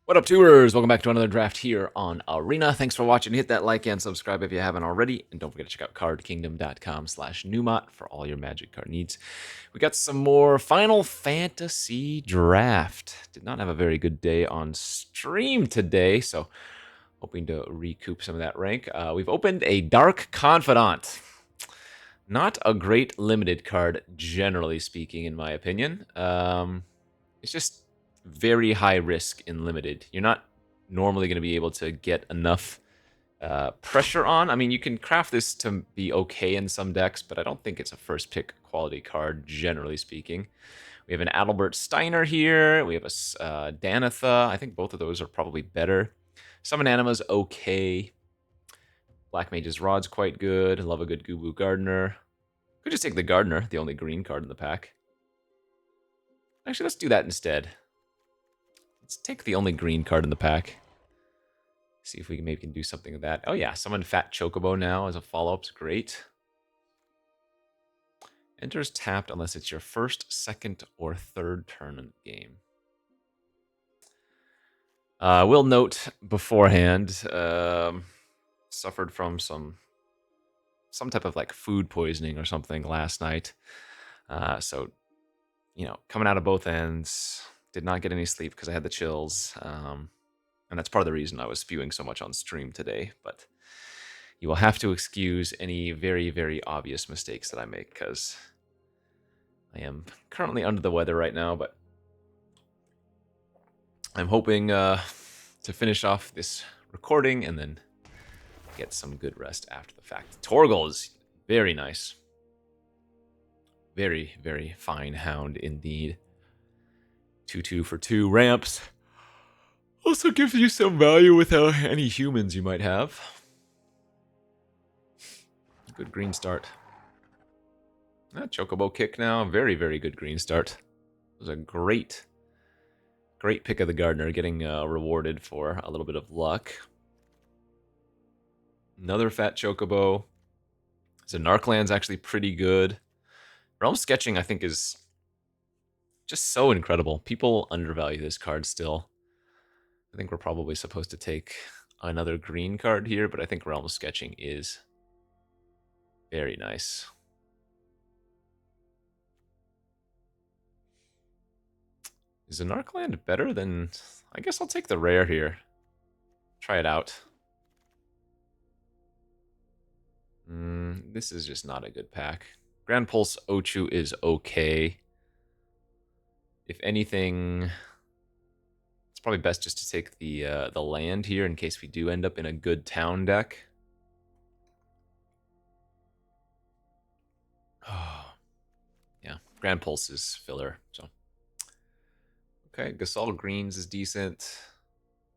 What up, tours? Welcome back to another draft here on Arena. Thanks for watching. Hit that like and subscribe if you haven't already. And don't forget to check out cardkingdom.com/Numot for all your Magic card needs. We got some more Final Fantasy draft. Did not have a very good day on stream today, so hoping to recoup some of that rank. We've opened a Dark Confidant. Not a great limited card, generally speaking, in my opinion. It's just very high risk in limited. You're not normally going to be able to get enough pressure on. I mean, you can craft this to be okay in some decks, but I don't think it's a first pick quality card, generally speaking. We have an Adalbert Steiner here. We have a Danitha. I think both of those are probably better. Summon Anima's okay. Black Mage's Rod's quite good. Love a good Gubu Gardener. Could just take the Gardener, the only green card in the pack. Actually, let's do that instead. Let's take the only green card in the pack. See if we maybe can do something with that. Oh yeah, summon Fat Chocobo now as a follow-up's great. Enters tapped unless it's your first, second, or third turn in the game. We'll note beforehand, suffered from some type of like food poisoning or something last night. So, you know, coming out of both ends, did not get any sleep because I had the chills. And that's part of the reason I was spewing so much on stream today. But you will have to excuse any very, very obvious mistakes that I make because I am currently under the weather right now. But I'm hoping to finish off this recording and then get some good rest after the fact. Torgal is very nice. Very, very fine hound indeed. 2/2 for 2 ramps. Also gives you some value without any humans you might have. Good green start. Chocobo kick now. Very, very good green start. It was a great pick of the Gardener, getting rewarded for a little bit of luck. Another Fat Chocobo. Narcland's actually pretty good. Realm Sketching, I think, is just so incredible. People undervalue this card still. I think we're probably supposed to take another green card here, but I think Realm Sketching is very nice. Is a Narcland better than... I guess I'll take the rare here. Try it out. This is just not a good pack. Grand Pulse Ochu is okay. If anything, it's probably best just to take the land here in case we do end up in a good town deck. Oh, yeah, Grand Pulse is filler, so... Okay, Gasol Greens is decent.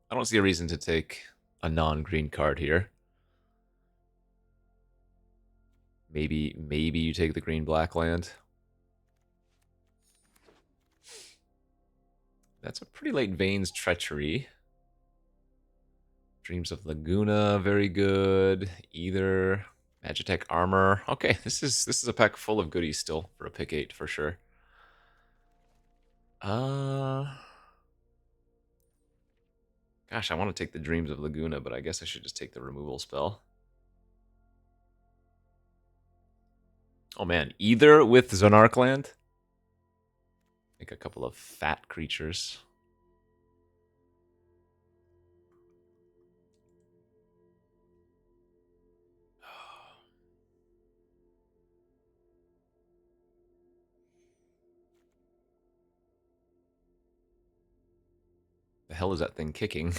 I don't see a reason to take a non-green card here. Maybe you take the green-black land. That's a pretty late Vein's Treachery. Dreams of Laguna, very good. Either Magitech Armor. Okay, this is a pack full of goodies still for a pick 8 for sure. Gosh, I want to take the Dreams of Laguna, but I guess I should just take the removal spell. Oh man, either with Zonarkland. Make a couple of fat creatures. The hell is that thing kicking?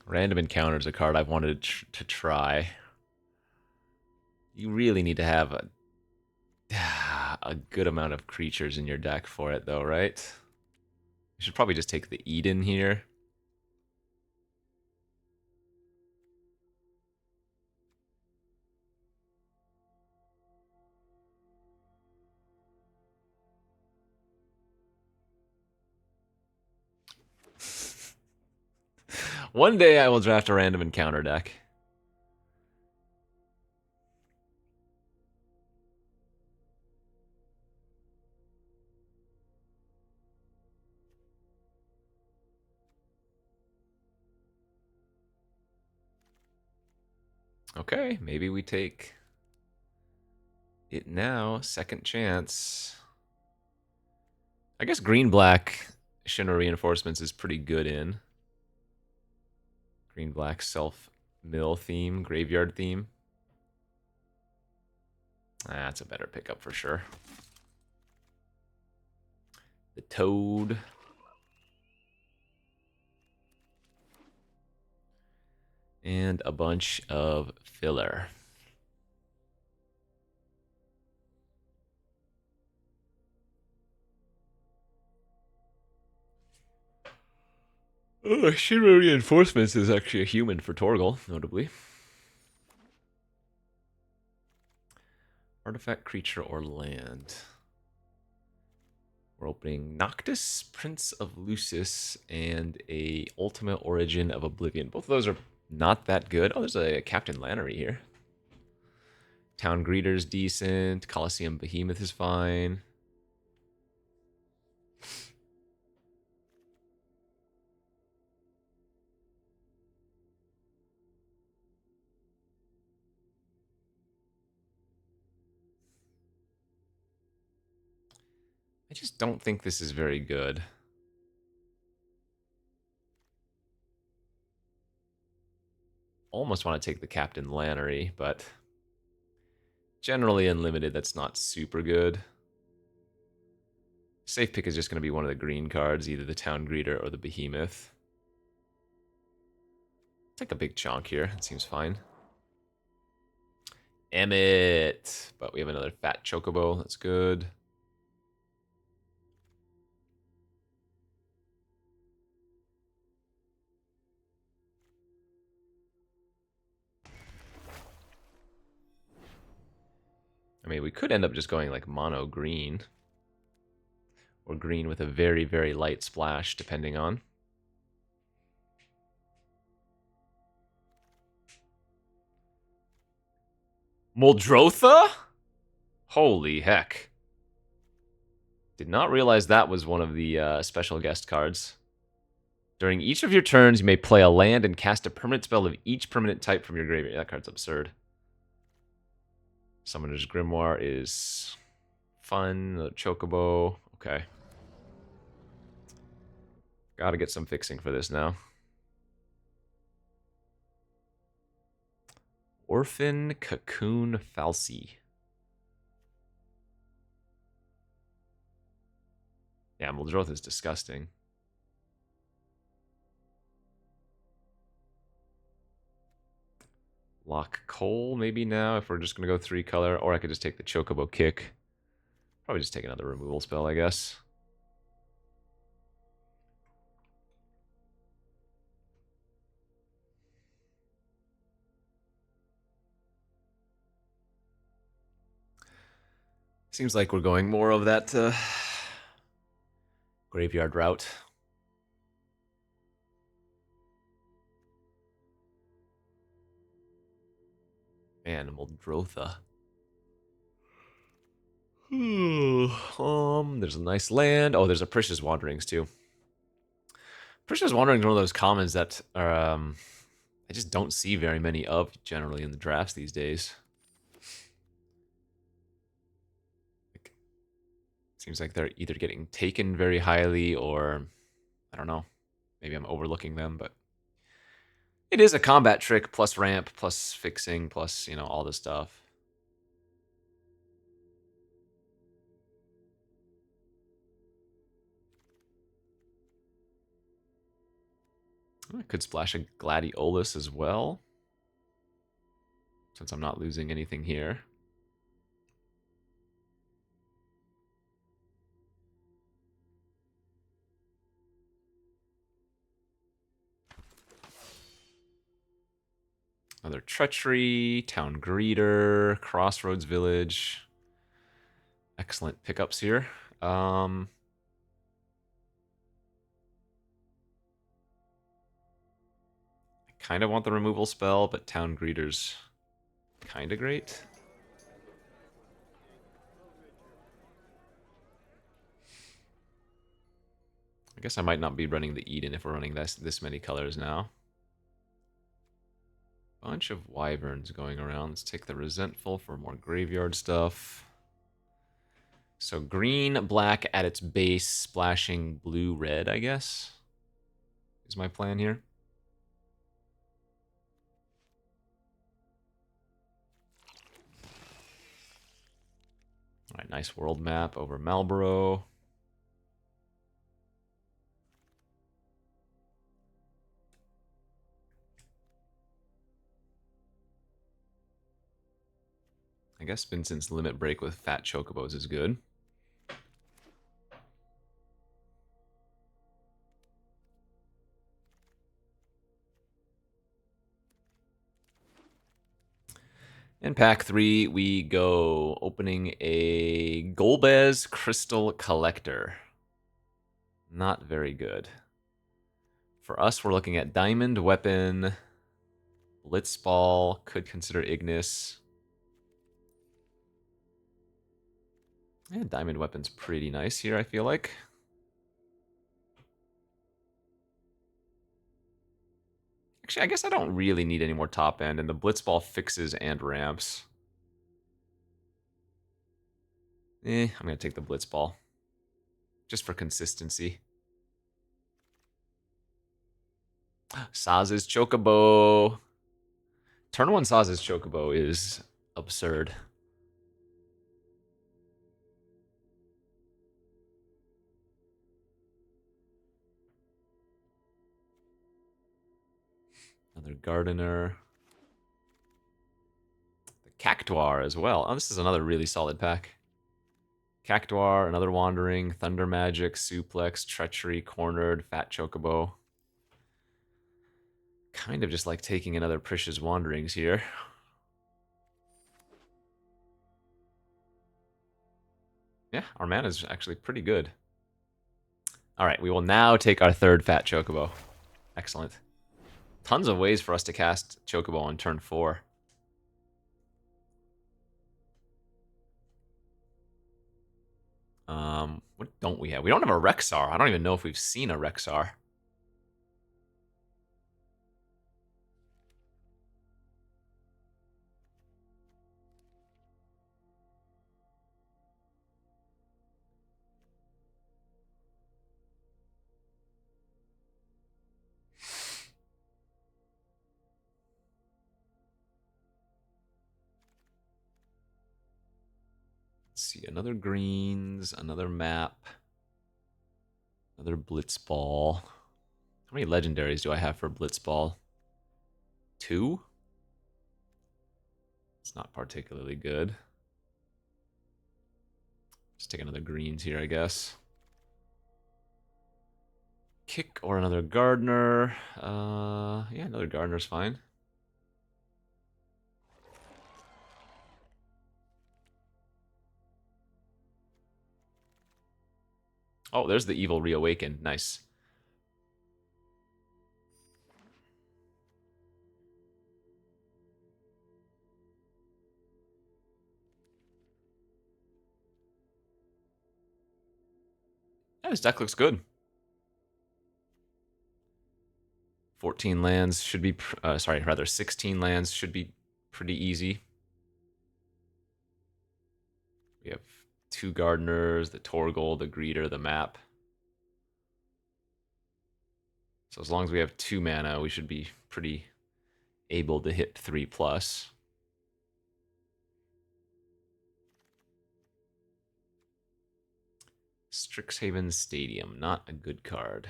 Random Encounter is a card I've wanted to try. You really need to have a good amount of creatures in your deck for it, though, right? You should probably just take the Eden here. One day I will draft a random encounter deck. Okay, maybe we take it now. Second chance. I guess green-black Shinra Reinforcements is pretty good in. Green-black self-mill theme, graveyard theme. That's a better pickup for sure. The Toad. And a bunch of filler. Oh, Shinra Reinforcements is actually a human for Torgal, notably. Artifact, creature, or land. We're opening Noctis, Prince of Lucis, and a Ultimate Origin of Oblivion. Both of those are not that good. Oh, there's a Captain Lannery here. Town Greeter's decent. Coliseum Behemoth is fine. I just don't think this is very good. Almost want to take the Captain Lannery, but generally unlimited, that's not super good. Safe pick is just going to be one of the green cards, either the Town Greeter or the Behemoth. Take a big chunk here. It seems fine. Emmett. But we have another fat Chocobo. That's good. I mean, we could end up just going like mono green. Or green with a very, very light splash, depending on. Muldrotha? Holy heck. Did not realize that was one of the special guest cards. During each of your turns, you may play a land and cast a permanent spell of each permanent type from your graveyard. That card's absurd. Summoner's Grimoire is fun. The Chocobo. Okay. Gotta get some fixing for this now. Orphan Cocoon Falsi. Yeah, Muldrotha is disgusting. Lock Coal maybe now if we're just going to go 3-color. Or I could just take the Chocobo Kick. Probably just take another removal spell, I guess. Seems like we're going more of that graveyard route. Man, Muldrotha. There's a nice land. Oh, there's a Precious Wanderings too. Precious Wanderings is one of those commons that are I just don't see very many of generally in the drafts these days. Seems like they're either getting taken very highly or I don't know. Maybe I'm overlooking them, but it is a combat trick plus ramp plus fixing plus, you know, all this stuff. I could splash a Gladiolus as well, since I'm not losing anything here. Another Treachery, Town Greeter, Crossroads Village. Excellent pickups here. Kind of want the removal spell, but Town Greeter's kind of great. I guess I might not be running the Eden if we're running this many colors now. Bunch of Wyverns going around. Let's take the Resentful for more graveyard stuff. So green, black at its base, splashing blue, red, I guess, is my plan here. All right, nice world map over Marlborough. I guess Vincent's Limit Break with Fat Chocobos is good. In pack 3, we go opening a Golbez Crystal Collector. Not very good. For us, we're looking at Diamond Weapon, Blitzball, could consider Ignis. Yeah, Diamond Weapon's pretty nice here, I feel like. Actually, I guess I don't really need any more top end, and the Blitzball fixes and ramps. I'm going to take the Blitzball. Just for consistency. Saz's Chocobo. Turn 1 Saz's Chocobo is absurd. Another Gardener. The Cactuar as well. Oh, this is another really solid pack. Cactuar, another Wandering, Thunder Magic, Suplex, Treachery, Cornered, Fat Chocobo. Kind of just like taking another Precious Wanderings here. Yeah, our mana is actually pretty good. All right, we will now take our third Fat Chocobo. Excellent. Tons of ways for us to cast Chocobo on turn 4. What don't we have? We don't have a Rexar. I don't even know if we've seen a Rexar. Let's see, another greens, another map, another Blitzball. How many legendaries do I have for Blitzball? 2? It's not particularly good. Let's take another greens here, I guess. Kick or another Gardener. Yeah, another Gardener's fine. Oh, there's the Evil Reawakened. Nice. Yeah, this deck looks good. 14 lands should be, sorry, rather 16 lands should be pretty easy. We have 2 Gardeners, the Torgal, the Greeter, the map. So as long as we have 2 mana, we should be pretty able to hit 3+. Strixhaven Stadium, not a good card.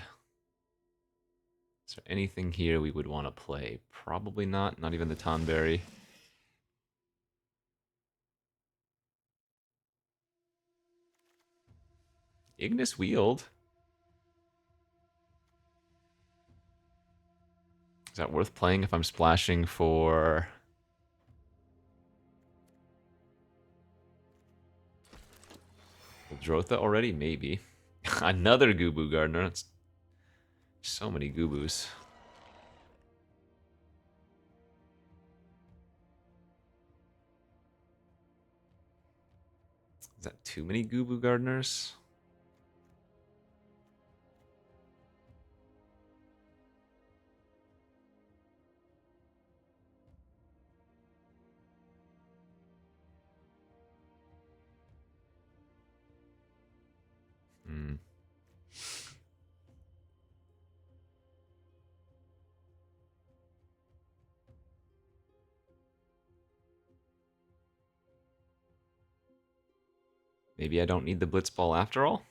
Is there anything here we would want to play? Probably not, not even the Tonberry. Ignis Wield. Is that worth playing if I'm splashing for Muldrotha already? Maybe. Another Gubu Gardener. That's so many Gubus. Is that too many Gubu Gardeners? Hmm. Maybe I don't need the Blitzball after all?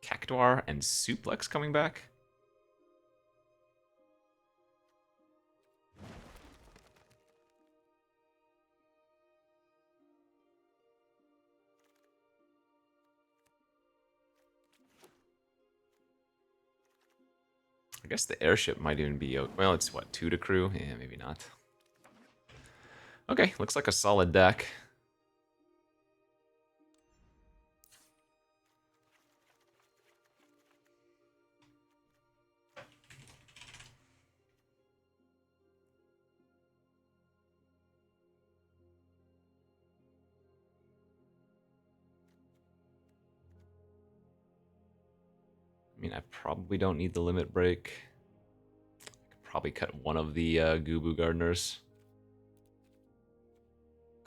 Cactuar and Suplex coming back? I guess the airship might even be... Well, it's what, 2 to crew? Yeah, maybe not. Okay, looks like a solid deck. I mean, I probably don't need the limit break. I could probably cut one of the Gubu Gardeners.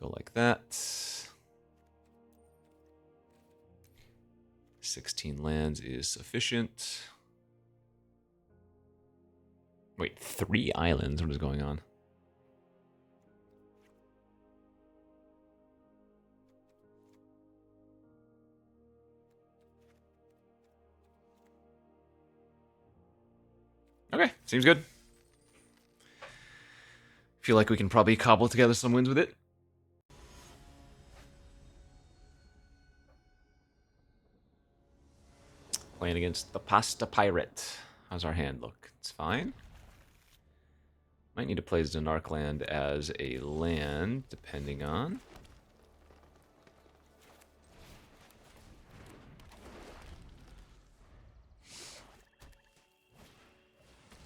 Go like that. 16 lands is sufficient. Wait, 3 islands? What is going on? Okay, seems good. Feel like we can probably cobble together some wins with it. Playing against the Pasta Pirate. How's our hand look? It's fine. Might need to play Zonarch land as a land, depending on.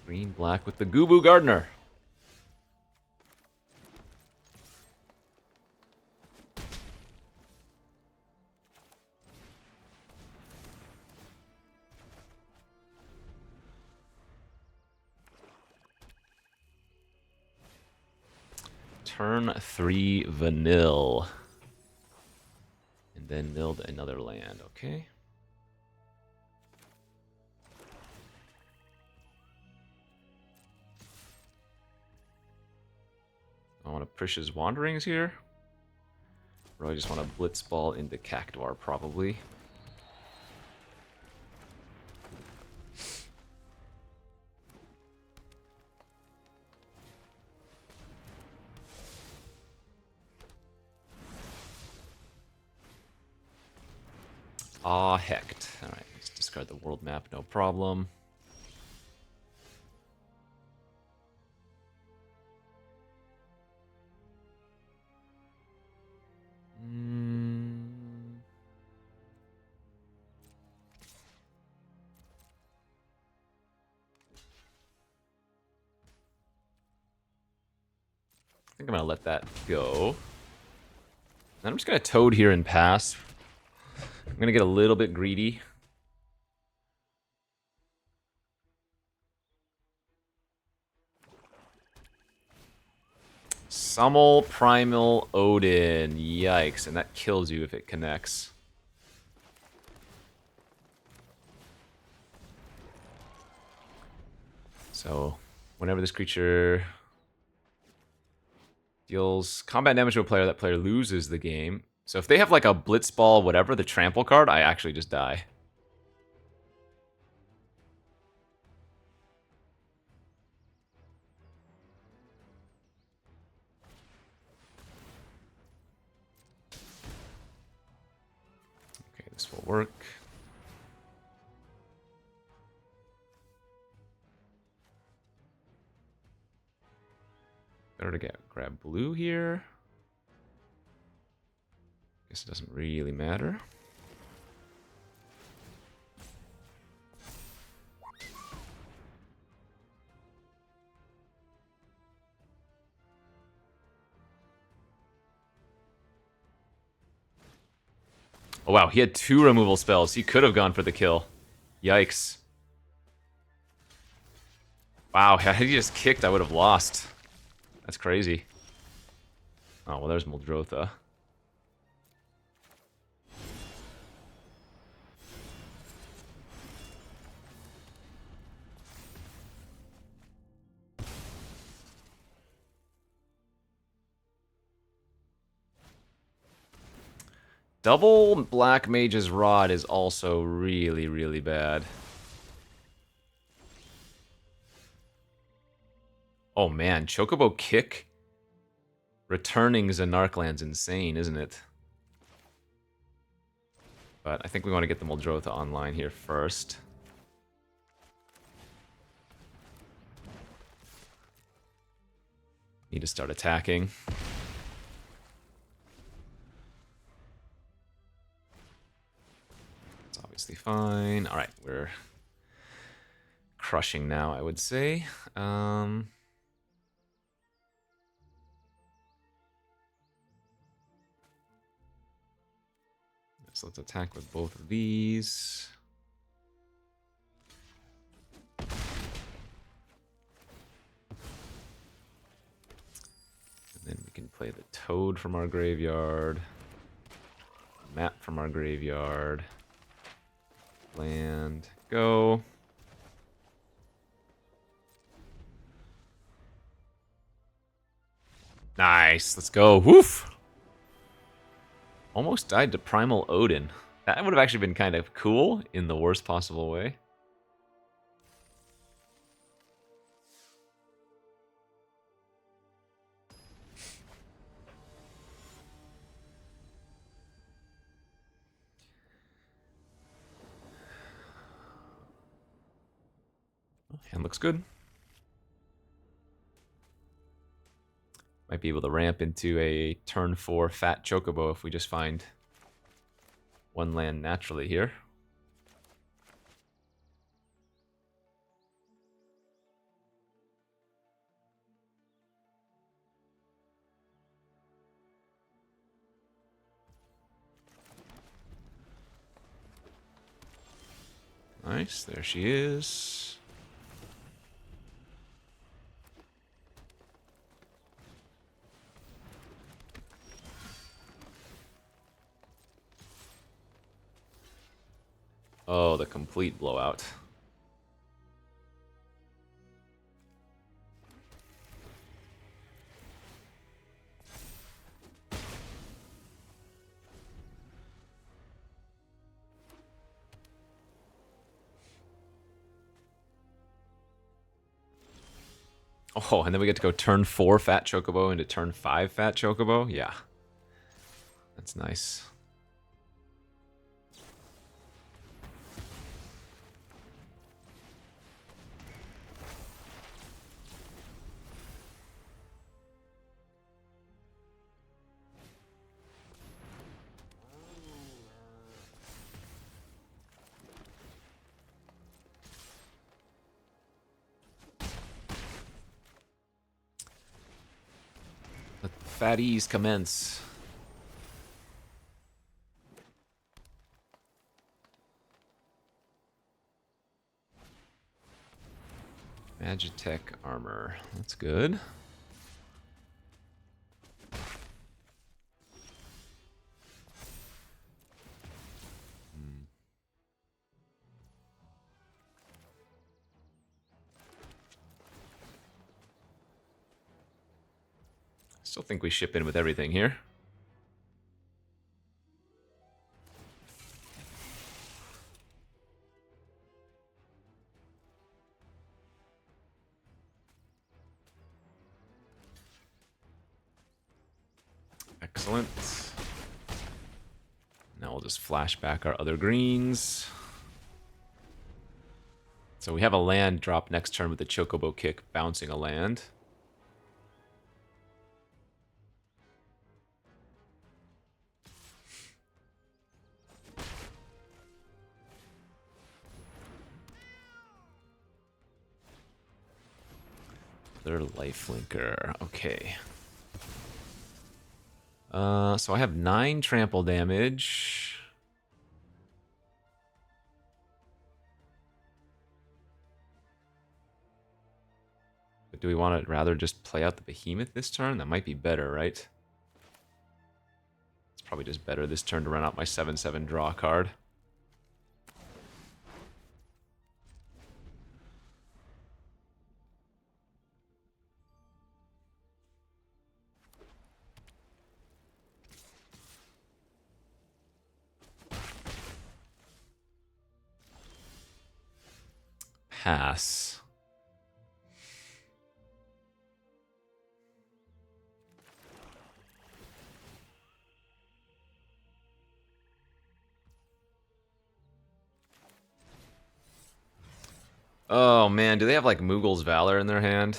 Green, black with the Gubu Gardener. Turn 3 Vanille. And then milled another land, okay? I want to Prish's Wanderings here. Or I just want to Blitzball into Cactuar, probably. Ah, hecked. Alright, let's discard the world map, no problem. I think I'm going to let that go. Then I'm just going to Toad here and pass. I'm going to get a little bit greedy. Summel Primal Odin. Yikes, and that kills you if it connects. So, whenever this creature deals combat damage to a player, that player loses the game. So if they have like a Blitzball, whatever, the trample card, I actually just die. Okay, this will work. Better to grab blue here. Guess it doesn't really matter. Oh wow, he had 2 removal spells. He could have gone for the kill. Yikes. Wow, had he just kicked, I would have lost. That's crazy. Oh, well, there's Muldrotha. Double Black Mage's Rod is also really, really bad. Oh man, Chocobo Kick? Returning Zanarkland's insane, isn't it? But I think we want to get the Muldrotha online here first. Need to start attacking. It's obviously fine. Alright, we're crushing now, I would say. So let's attack with both of these. And then we can play the Toad from our graveyard. Map from our graveyard. Land. Go. Nice. Let's go. Woof. Almost died to Primal Odin. That would have actually been kind of cool in the worst possible way. Hand looks good. Might be able to ramp into a turn 4 fat Chocobo if we just find one land naturally here. Nice, there she is. Oh, the complete blowout. Oh, and then we get to go turn 4 Fat Chocobo into turn 5 Fat Chocobo? Yeah. That's nice. Let the fatties commence. Magitech armor. That's good. Still think we ship in with everything here. Excellent. Now we'll just flash back our other greens. So we have a land drop next turn with the Chocobo Kick, bouncing a land. Their lifelinker. Okay. So I have 9 trample damage. Do we want to rather just play out the behemoth this turn? That might be better, right? It's probably just better this turn to run out my 7/7 draw card. Pass. Oh man, do they have like Mughals Valor in their hand?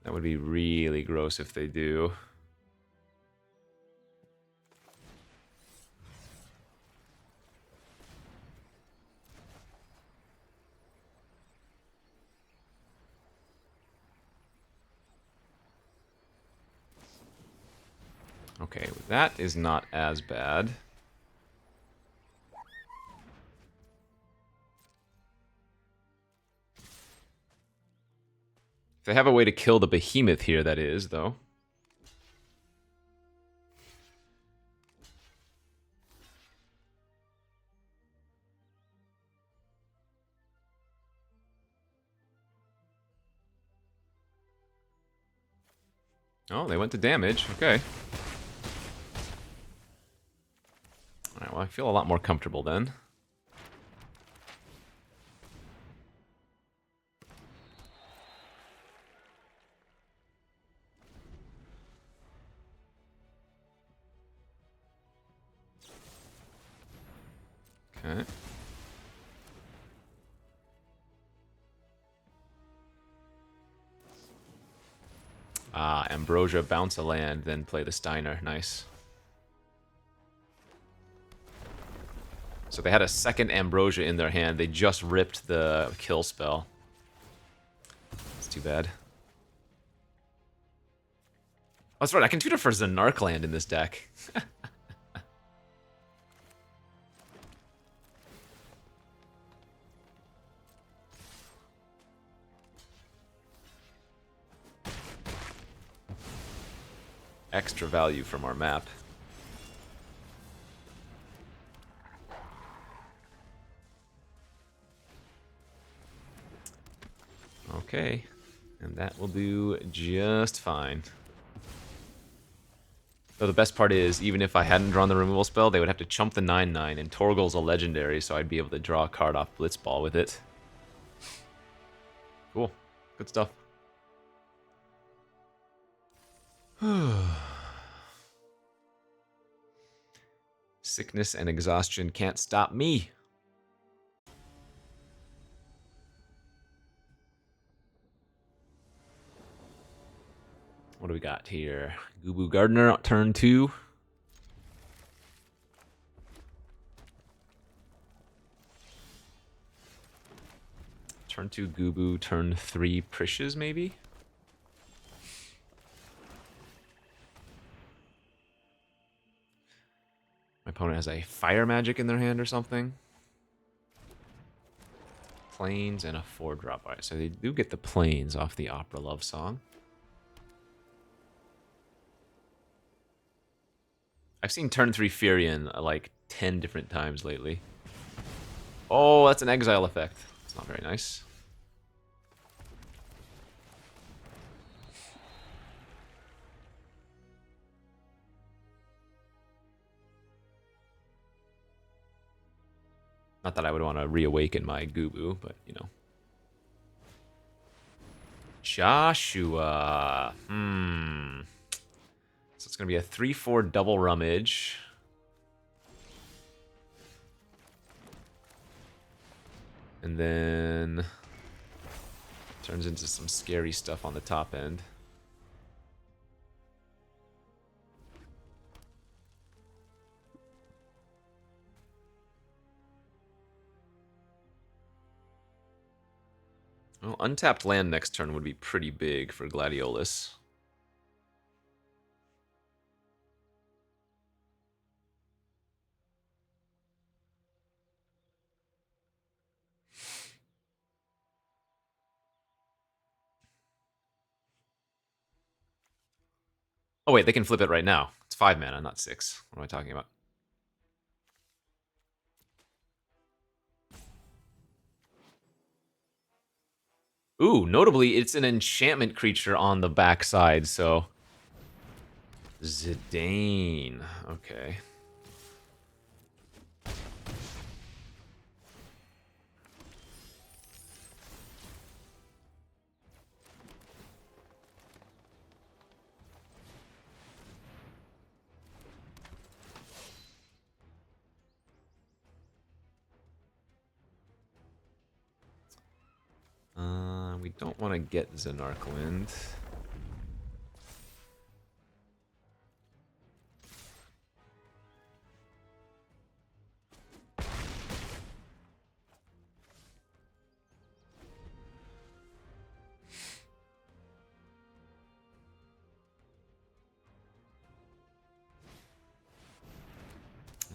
That would be really gross if they do. Okay, that is not as bad. They have a way to kill the behemoth here, that is, though. Oh, they went to damage. Okay. Alright, well, I feel a lot more comfortable then. Okay. Ah, Ambrosia, bounce a land, then play the Steiner. Nice. So they had a second Ambrosia in their hand. They just ripped the kill spell. That's too bad. Oh, that's right. I can tutor for Zanark land in this deck. Extra value from our map. Okay. And that will do just fine. Though the best part is, even if I hadn't drawn the removal spell, they would have to chump the 9/9, and Torgal's a legendary, so I'd be able to draw a card off Blitzball with it. Cool. Good stuff. Sickness and exhaustion can't stop me. What do we got here? Gubu Gardener, turn 2. Turn 2 Gubu, turn 3 Prishes, maybe? My opponent has a fire magic in their hand or something. Plains and a 4-drop. Alright, so they do get the plains off the Opera Love Song. I've seen turn 3 Furion like 10 different times lately. Oh, that's an exile effect. It's not very nice. Not that I would want to reawaken my Gubu, but, you know. Joshua. So it's going to be a 3/4 double rummage. And then turns into some scary stuff on the top end. Well, untapped land next turn would be pretty big for Gladiolus. Oh wait, they can flip it right now. It's 5 mana, not 6. What am I talking about? Ooh, notably, it's an enchantment creature on the backside, so... Zidane. Okay. We don't want to get Xenarchland.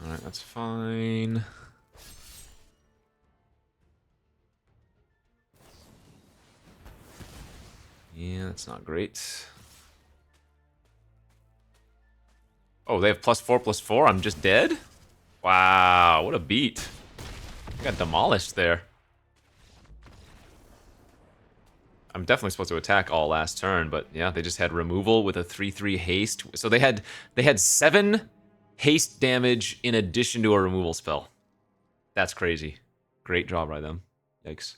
Alright, that's fine. Yeah, that's not great. Oh, they have +4/+4? I'm just dead? Wow, what a beat. I got demolished there. I'm definitely supposed to attack all last turn, but yeah, they just had removal with a 3/3 haste. So they had 7 haste damage in addition to a removal spell. That's crazy. Great draw by them. Yikes.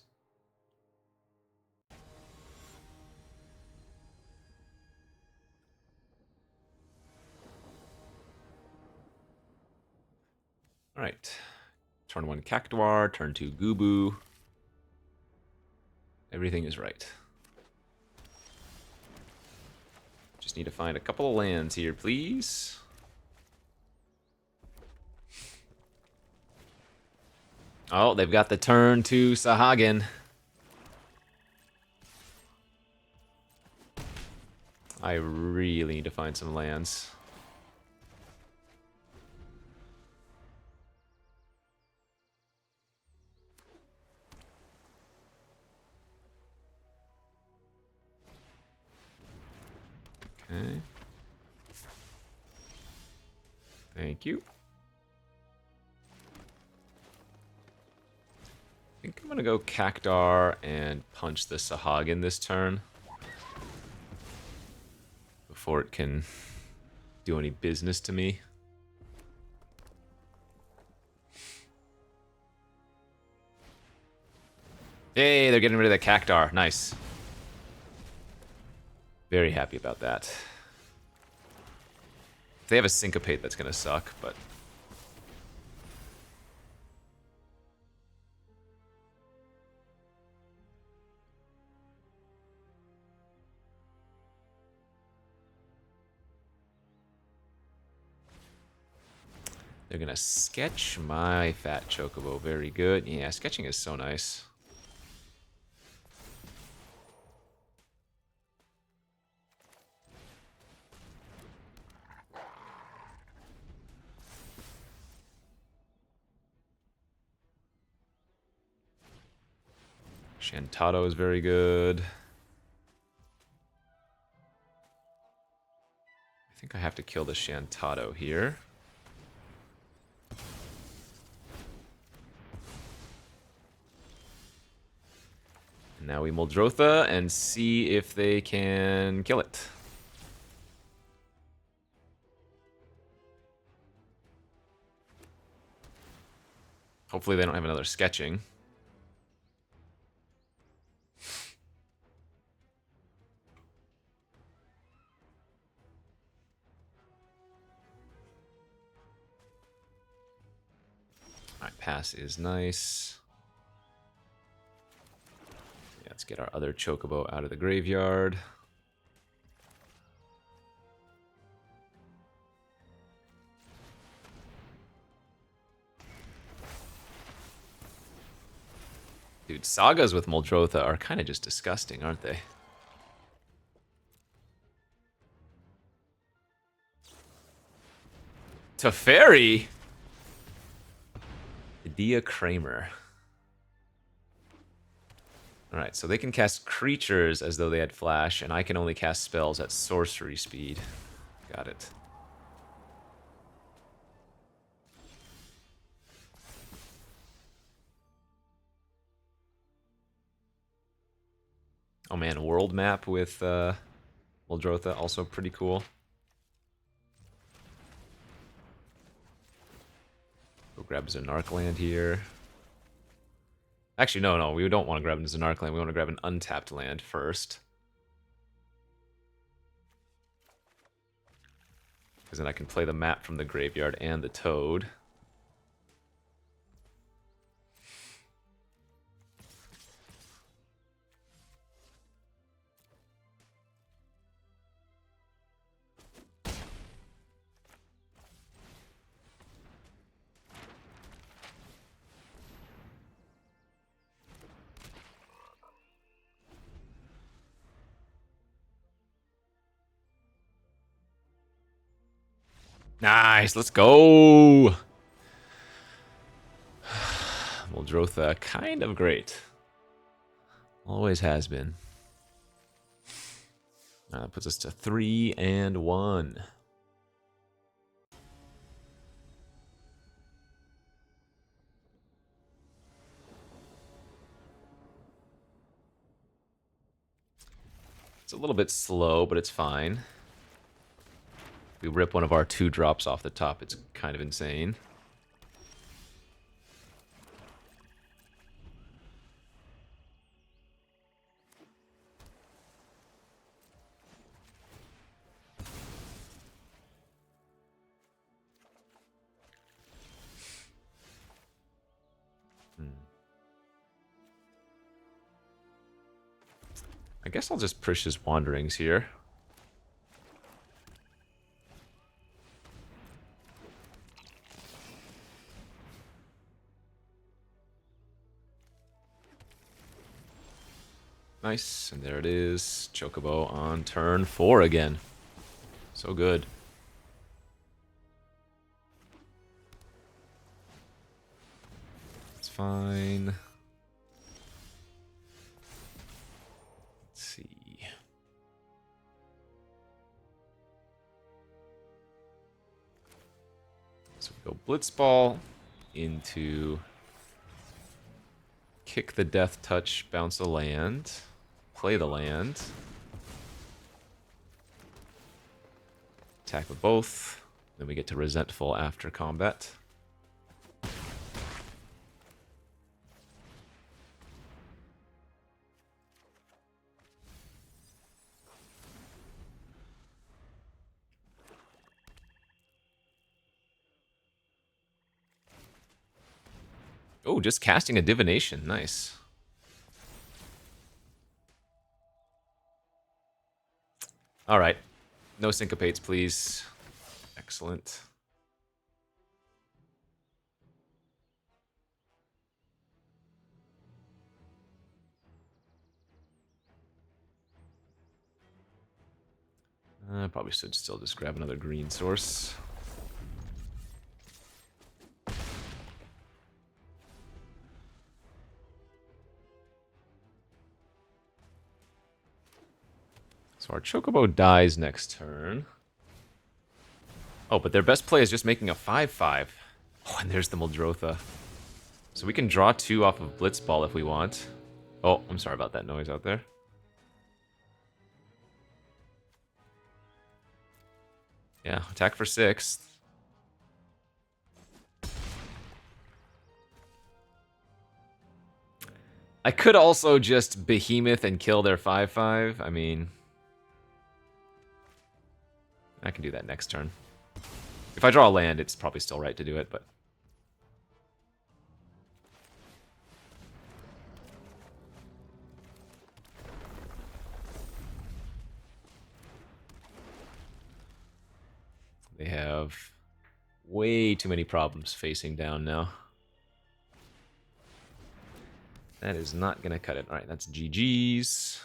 Alright. Turn 1 Cactuar, turn 2 Gubu. Everything is right. Just need to find a couple of lands here, please. Oh, they've got the turn to Sahagin. I really need to find some lands. Okay. Thank you. I think I'm gonna go Cactuar and punch the Sahagin this turn. Before it can do any business to me. Hey, they're getting rid of the Cactuar. Nice. Very happy about that. If they have a Syncopate, that's gonna suck, but... They're gonna sketch my fat Chocobo. Very good. Yeah, sketching is so nice. Shantado is very good. I think I have to kill the Shantado here. And now we Muldrotha and see if they can kill it. Hopefully they don't have another sketching. Alright, pass is nice. Yeah, let's get our other Chocobo out of the graveyard. Dude, sagas with Muldrotha are kind of just disgusting, aren't they? Teferi? Dia Kramer. Alright, so they can cast creatures as though they had flash, and I can only cast spells at sorcery speed. Got it. Oh man, world map with Muldrotha, also pretty cool. Go grab Zanark land here. Actually, no, we don't want to grab a Zanark land. We want to grab an untapped land first. Because then I can play the map from the graveyard and the Toad. Nice, let's go! Muldrotha, kind of great. Always has been. That puts us to 3-1. It's a little bit slow, but it's fine. We rip one of our 2 drops off the top, it's kind of insane. I guess I'll just push his Wanderings here. Nice, and there it is. Chocobo on turn 4 again. So good. It's fine. Let's see. So we go Blitzball into kick the Death Touch, bounce a land, play the land, attack with both, then we get to Resentful after combat. Oh, just casting a Divination. Nice. All right. No syncopates, please. Excellent. I probably should still just grab another green source. So our Chocobo dies next turn. Oh, but their best play is just making a 5/5. Oh, and there's the Muldrotha. So we can draw 2 off of Blitzball if we want. Oh, I'm sorry about that noise out there. Yeah, attack for 6. I could also just Behemoth and kill their 5/5. I mean, I can do that next turn. If I draw a land, it's probably still right to do it, but... They have way too many problems facing down now. That is not going to cut it. All right, that's GG's.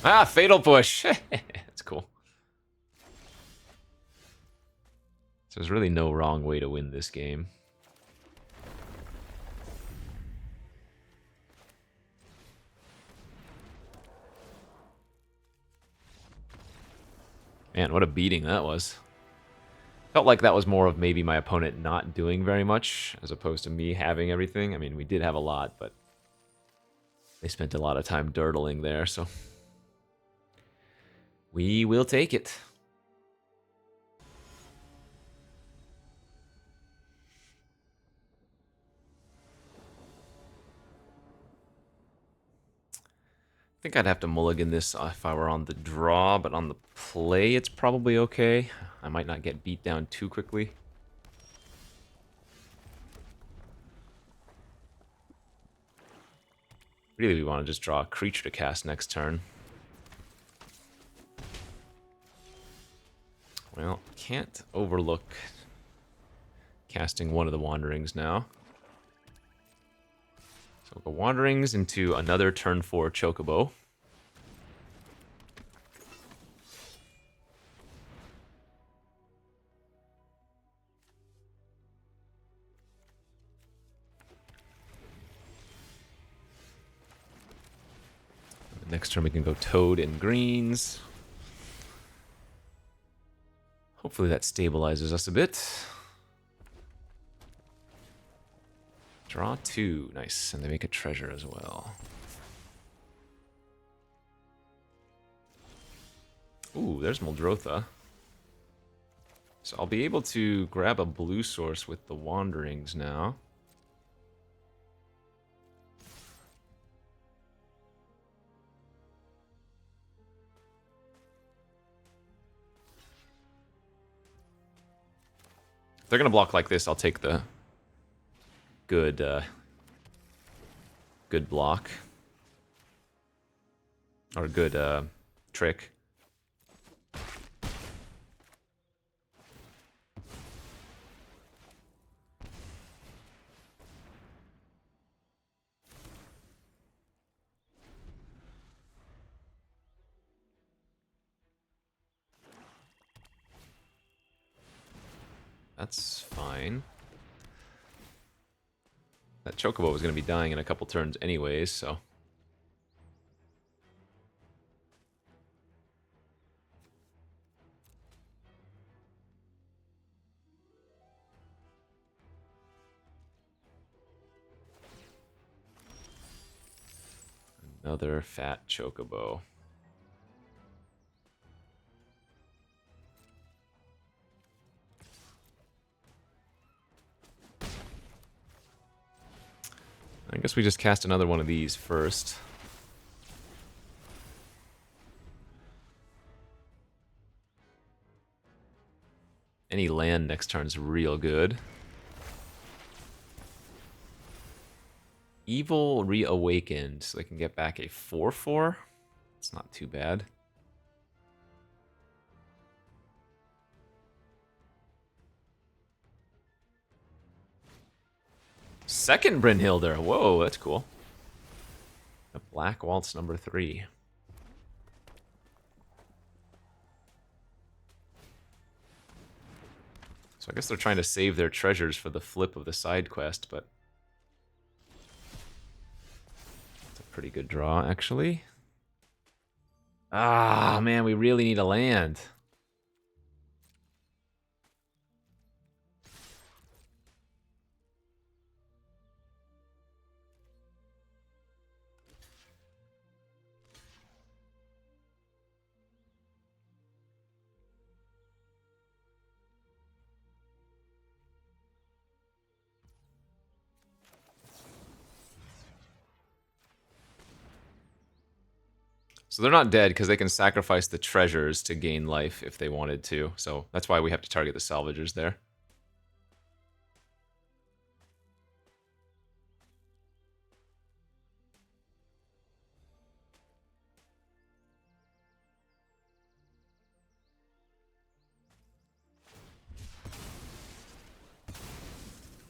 Ah, Fatal Push. That's cool. So there's really no wrong way to win this game. Man, what a beating that was. Felt like that was more of maybe my opponent not doing very much, as opposed to me having everything. I mean, we did have a lot, but they spent a lot of time dirtling there, so we will take it. I think I'd have to mulligan this if I were on the draw, but on the play it's probably okay. I might not get beat down too quickly. Really, we want to just draw a creature to cast next turn. Well, can't overlook casting one of the Wanderings now. So we'll go Wanderings into another turn 4 Chocobo. Next turn we can go Toad and greens. Hopefully that stabilizes us a bit. Draw 2. Nice. And they make a treasure as well. Ooh, there's Muldrotha. So I'll be able to grab a blue source with the Wanderings now. If they're going to block like this, I'll take the good block. Or good trick. That's fine. That Chocobo was going to be dying in a couple turns anyways, so... Another fat Chocobo. I guess we just cast another one of these first. Any land next turn's real good. Evil Reawakened, so they can get back a 4/4. It's not too bad. Second Brynhilder. Whoa, that's cool. A Black Waltz number 3. So I guess they're trying to save their treasures for the flip of the side quest, but it's a pretty good draw, actually. Ah, man, we really need a land. So they're not dead because they can sacrifice the treasures to gain life if they wanted to. So that's why we have to target the salvagers there.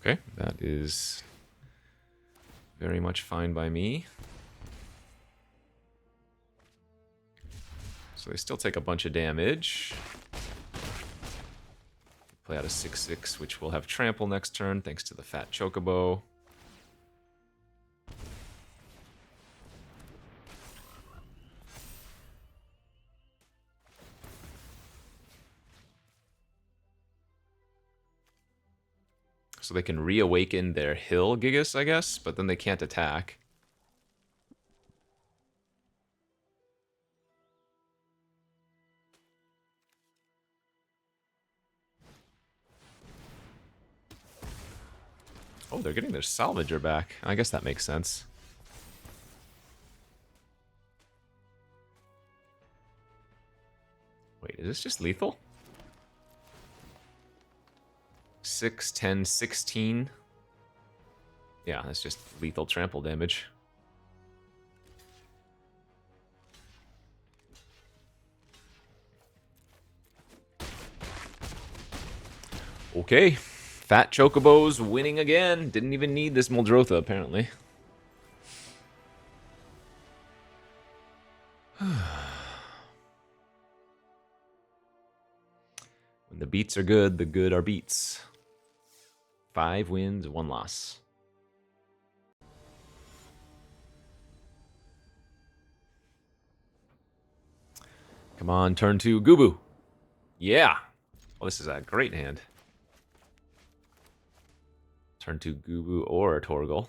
Okay, that is very much fine by me. So they still take a bunch of damage. Play out a 6/6, which will have trample next turn, thanks to the fat Chocobo. So they can reawaken their Hill Gigas, I guess, but then they can't attack. Oh, they're getting their Salvager back. I guess that makes sense. Wait, is this just lethal? 6, 10, 16. Yeah, that's just lethal trample damage. Okay, Fat Chocobos winning again. Didn't even need this Muldrotha, apparently. When the beats are good, the good are beats. 5 wins, 1 loss. Come on, turn 2, Gubu. Yeah. Well, this is a great hand. Turn 2, Gubu or Torgal.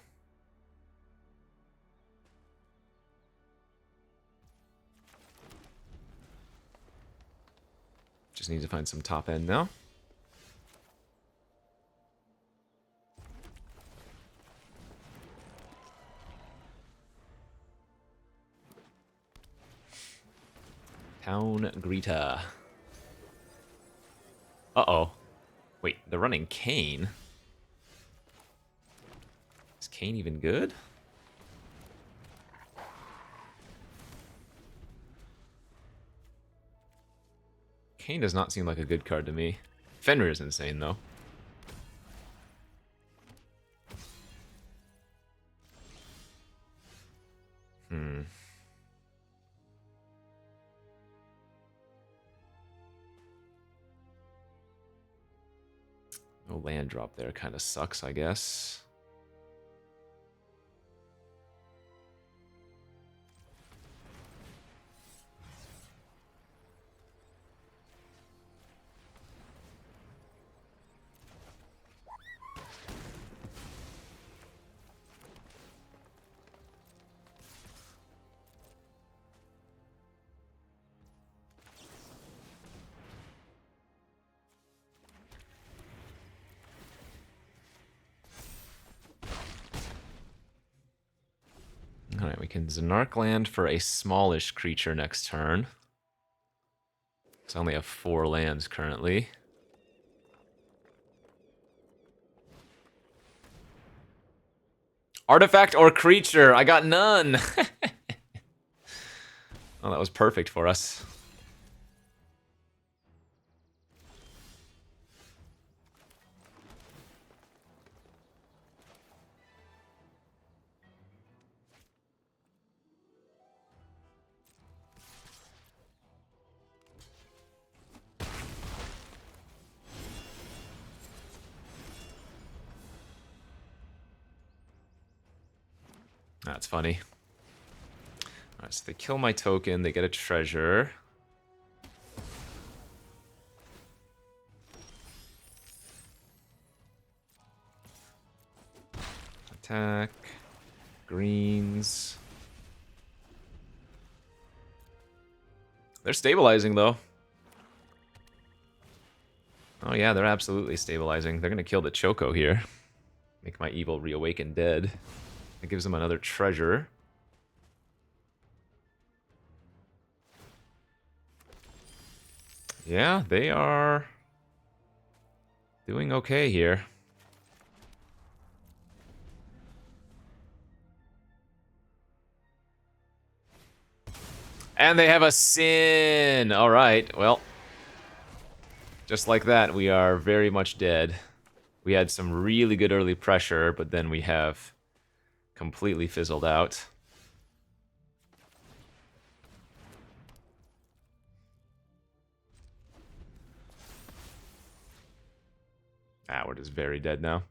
Just need to find some top end now. Town Greta. Uh-oh. Wait, they're running Kane. Is Kane even good? Kane does not seem like a good card to me. Fenrir is insane, though. No land drop there kind of sucks, I guess. Alright, we can Zanark land for a smallish creature next turn. So I only have 4 lands currently. Artifact or creature? I got none! Oh, that was perfect for us. That's funny. Alright, so they kill my token, they get a treasure. Attack. Greens. They're stabilizing, though. Oh yeah, they're absolutely stabilizing. They're gonna kill the Choco here. Make my evil reawaken dead. It gives them another treasure. Yeah, they are doing okay here. And they have a Sin! Alright, well. Just like that, we are very much dead. We had some really good early pressure, but then we have completely fizzled out. Ah, we're just very dead now.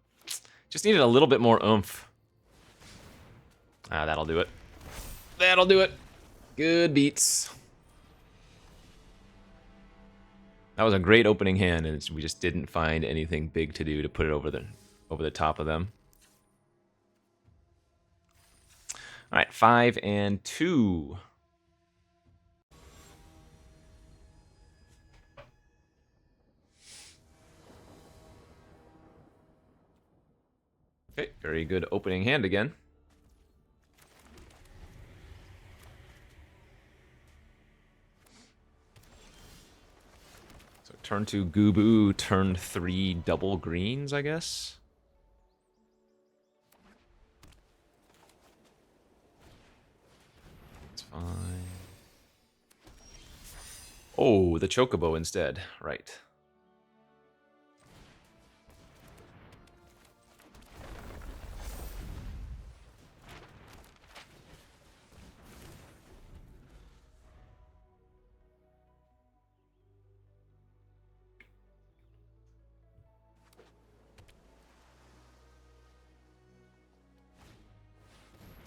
Just needed a little bit more oomph. Ah, that'll do it. That'll do it. Good beats. That was a great opening hand, and we just didn't find anything big to do to put it over over the top of them. All right, 5 and 2. Okay, very good opening hand again. So turn 2 Gubu, turn 3 double greens, I guess. That's fine. Oh, the Chocobo instead. Right.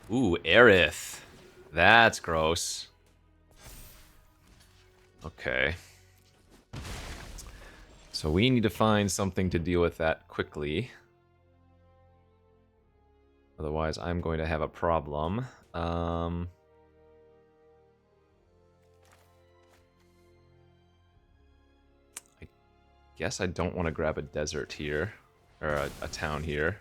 Ooh, Aerith. That's gross. Okay. So we need to find something to deal with that quickly. Otherwise, I'm going to have a problem. I guess I don't want to grab a desert here. Or a town here.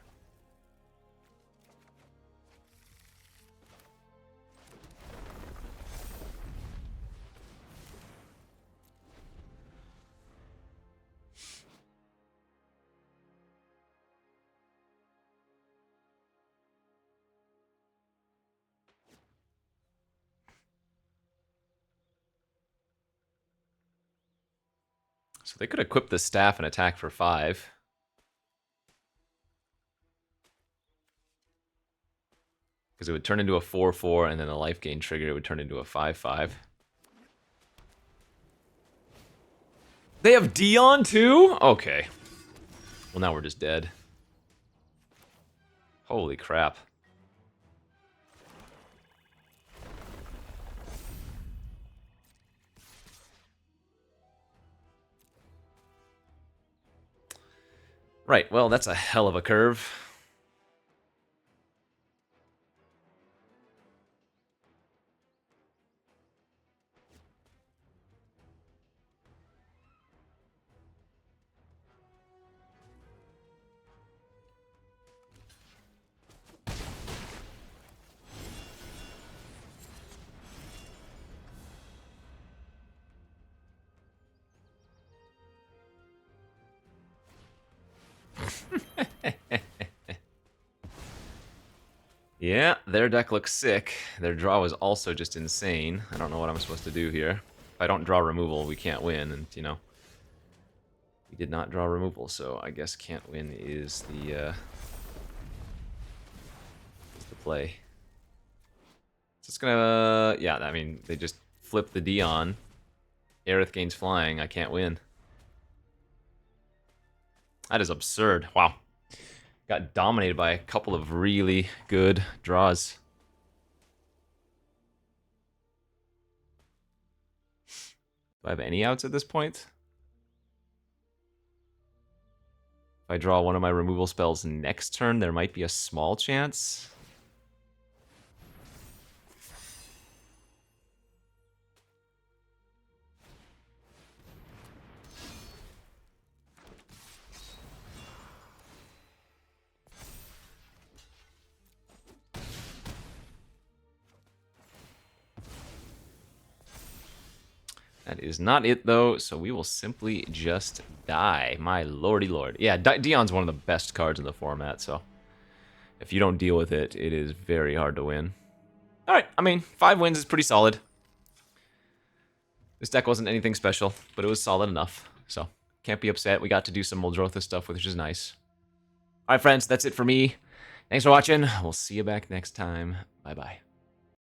So they could equip the staff and attack for 5. Because it would turn into a 4-4, and then the life gain trigger, it would turn into a 5-5. They have Dion too? Okay. Well, now we're just dead. Holy crap. Right, well, that's a hell of a curve. Yeah, their deck looks sick. Their draw is also just insane. I don't know what I'm supposed to do here. If I don't draw removal, we can't win, and, you know, we did not draw removal, so I guess can't win is the play. So it's gonna, yeah, I mean, they just flip the Dion. Aerith gains flying, I can't win. That is absurd. Wow. Got dominated by a couple of really good draws. Do I have any outs at this point? If I draw one of my removal spells next turn, there might be a small chance. That is not it, though, so we will simply just die. My lordy lord. Yeah, Dion's one of the best cards in the format, so if you don't deal with it, it is very hard to win. Alright, I mean, 5 wins is pretty solid. This deck wasn't anything special, but it was solid enough, so can't be upset. We got to do some Muldrotha stuff, which is nice. Alright, friends, that's it for me. Thanks for watching. We'll see you back next time. Bye-bye.